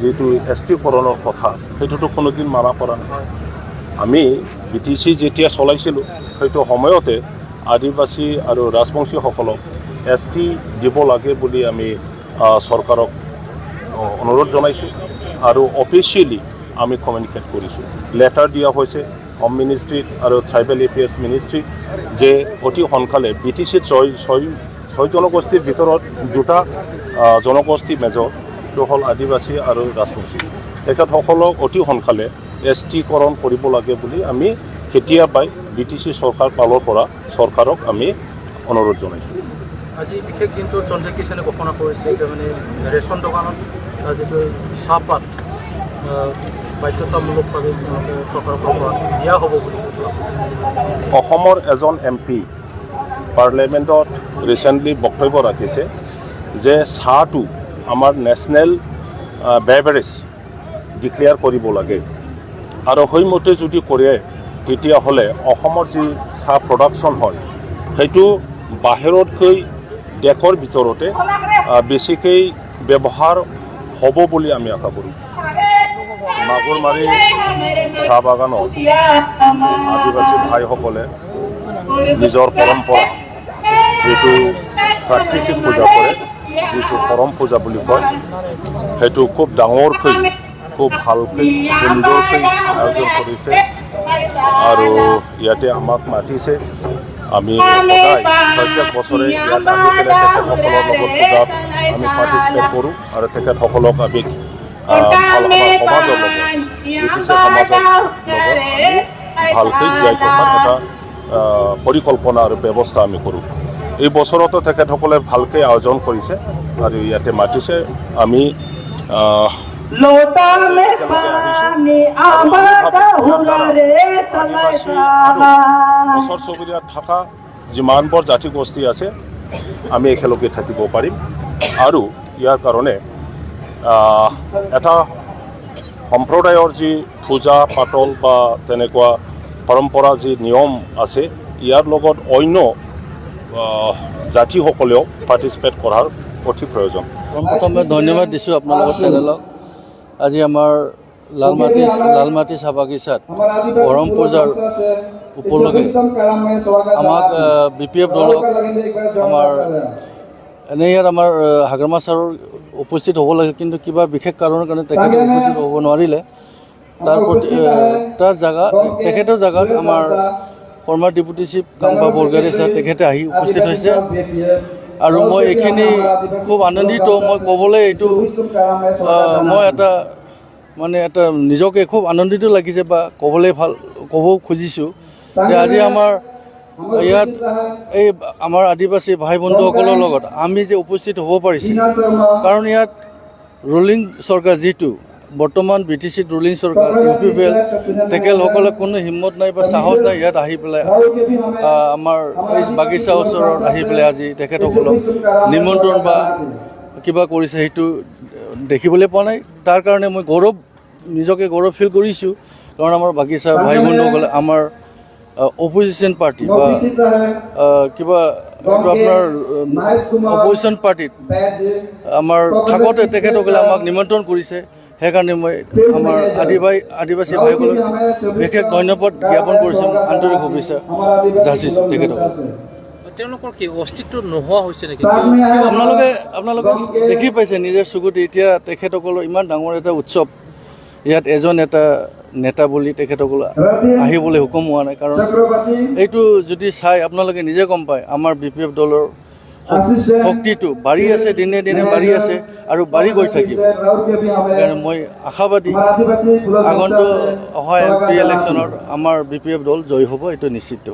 যেহেতু এছটিকৰণৰ কথা সেইটোতো কোনোদিন মানা কৰা নাই আমি BTC যেতিয়া চলাইছিলোঁ সেইটো সময়তে আদিবাসী আৰু ৰাজবংশীসকলক ST দিব লাগে বুলি আমি চৰকাৰক অনুৰোধ জনাইছোঁ আৰু অফিচিয়েলি আমি কমিউনিকেট কৰিছোঁ লেটাৰ দিয়া হৈছে হোম মিনিষ্ট্ৰীত আৰু ট্ৰাইবেল এফেয়াৰ্ছ মিনিষ্ট্ৰীত যে অতি সোনকালে BTCত ছয় জনগোষ্ঠীৰ ভিতৰত দুটা জনগোষ্ঠী মেজৰ সেইটো হ'ল আদিবাসী আৰু ৰাজবংশী তেখেতসকলক অতি সোনকালে STকৰণ কৰিব লাগে বুলি আমি কেতিয়াবাই BTC চৰকাৰ পালৰ পৰা চৰকাৰক আমি অনুৰোধ জনাইছোঁ আজি বিশেষ দিনটো সঞ্জয় কিষাণে ঘোষণা কৰিছে যে মানে ৰেচন দোকানত যিটো চাহপাত বাধ্যতামূলকভাৱে চৰকাৰৰ পৰা দিয়া হ'ব বুলি অসমৰ এজন MP পাৰ্লিয়ামেণ্টত ৰিচেণ্টলি বক্তব্য ৰাখিছে যে চাহটো আমাৰ নেশ্যনেল বেভাৰেজ ডিক্লেয়াৰ কৰিব লাগে আৰু সেইমতে যদি কৰে তেতিয়াহ'লে অসমৰ যি চাহ প্ৰডাকশ্যন হয় সেইটো বাহিৰতকৈ দেশৰ ভিতৰতে বেছিকৈ ব্যৱহাৰ হ'ব বুলি আমি আশা কৰোঁ মাগুৰমাৰী চাহ বাগানত আদিবাসী ভাইসকলে নিজৰ পৰম্পৰা যিটো প্ৰাকৃতিক পূজা কৰে যিটো কৰম পূজা বুলি কয় সেইটো খুব ডাঙৰকৈ খুব ভালকৈ সুন্দৰকৈ আয়োজন কৰিছে আৰু ইয়াতে আমাক মাতিছে আমি সদায় প্ৰত্যেক বছৰে ইয়াত আহি পেলাই তেখেতসকলৰ লগত পূজাত আমি পাৰ্টিচিপেট কৰোঁ আৰু তেখেতসকলক আমি ভাল আমাৰ সমাজৰ লগত BTC সমাজৰ লগত আমি ভালকৈ জীয়াই থকাৰ এটা পৰিকল্পনা আৰু ব্যৱস্থা আমি কৰোঁ এই বছৰতো তেখেতসকলে ভালকৈ আয়োজন কৰিছে আৰু ইয়াতে মাতিছে আমি ওচৰ চুবুৰীয়াত থকা যিমানবোৰ জাতি গোষ্ঠী আছে আমি একেলগে থাকিব পাৰিম আৰু ইয়াৰ কাৰণে এটা সম্প্ৰদায়ৰ যি পূজা পাতল বা তেনেকুৱা পৰম্পৰা যি নিয়ম আছে ইয়াৰ লগত অন্য জাতিসকলেও পাৰ্টিচিপেট কৰাৰ অতি প্ৰয়োজন প্ৰথমে ধন্যবাদ দিছোঁ আপোনালোকৰ চেনেলক আজি আমাৰ লালমাটি চাহ বাগিচাত কৰম পূজাৰ উপলক্ষে আমাক BPF দলক আমাৰ এনেই ইয়াত আমাৰ হাগ্ৰামা ছাৰৰ উপস্থিত হ'ব লাগে কিন্তু কিবা বিশেষ কাৰণৰ কাৰণে তেখেত উপস্থিত হ'ব নোৱাৰিলে তেখেতৰ জেগাত আমাৰ former deputy chief Kampa Borgoyary sir তেখেতে আহি উপস্থিত হৈছে আৰু মই এইখিনি খুব আনন্দিত মই ক'বলৈ এইটো মই এটা নিজকে খুব আনন্দিত লাগিছে বা ক'ব খুজিছোঁ যে আজি আমাৰ ইয়াত এই আমাৰ আদিবাসী ভাই বন্ধুসকলৰ লগত আমি যে উপস্থিত হ'ব পাৰিছোঁ কাৰণ ইয়াত ৰুলিং চৰকাৰ যিটো বৰ্তমান BTCত ৰুলিং চৰকাৰ UPPL তেখেতসকলে কোনো হিম্মত নাই বা সাহস নাই ইয়াত আহি পেলাই আমাৰ এই বাগিচা ওচৰত আহি পেলাই আজি তেখেতসকলক নিমন্ত্ৰণ বা কিবা কৰিছে সেইটো দেখিবলৈ পোৱা নাই তাৰ কাৰণে মই নিজকে গৌৰৱ ফিল কৰিছোঁ কাৰণ আমাৰ বাগিচা ভাই বন্ধুসকলে আমাৰ অপজিশ্যন পাৰ্টি বা কিবা আপোনাৰ অপজিশ্যন পাৰ্টিত আমাৰ থাকোঁতে তেখেতসকলে আমাক নিমন্ত্ৰণ কৰিছে সেইকাৰণে মই আমাৰ আদিবাসী ভাইসকলক বিশেষ ধন্যবাদ জ্ঞাপন কৰিছোঁ আন্তৰিক শুভেচ্ছা যাচিছোঁ তেখেতসকলক তেওঁলোকৰ কি অস্তিত্ব নোহোৱা হৈছে নেকি আপোনালোকে দেখি পাইছে নিজৰ চকুত এতিয়া তেখেতসকলৰ ইমান ডাঙৰ এটা উৎসৱ ইয়াত এটা নেতা বুলি তেখেতসকল আহিবলৈ হুকুম হোৱা নাই কাৰণ এইটো যদি চাই আপোনালোকে নিজে গম পায় আমাৰ BPF দলৰ শক্তিটো বাঢ়ি আছে দিনে দিনে বাঢ়ি আছে আৰু বাঢ়ি গৈ থাকিব সেইকাৰণে মই আশাবাদী আগন্তুক অহা MP ইলেকশ্যনত আমাৰ BPF দল জয়ী হ'ব এইটো নিশ্চিত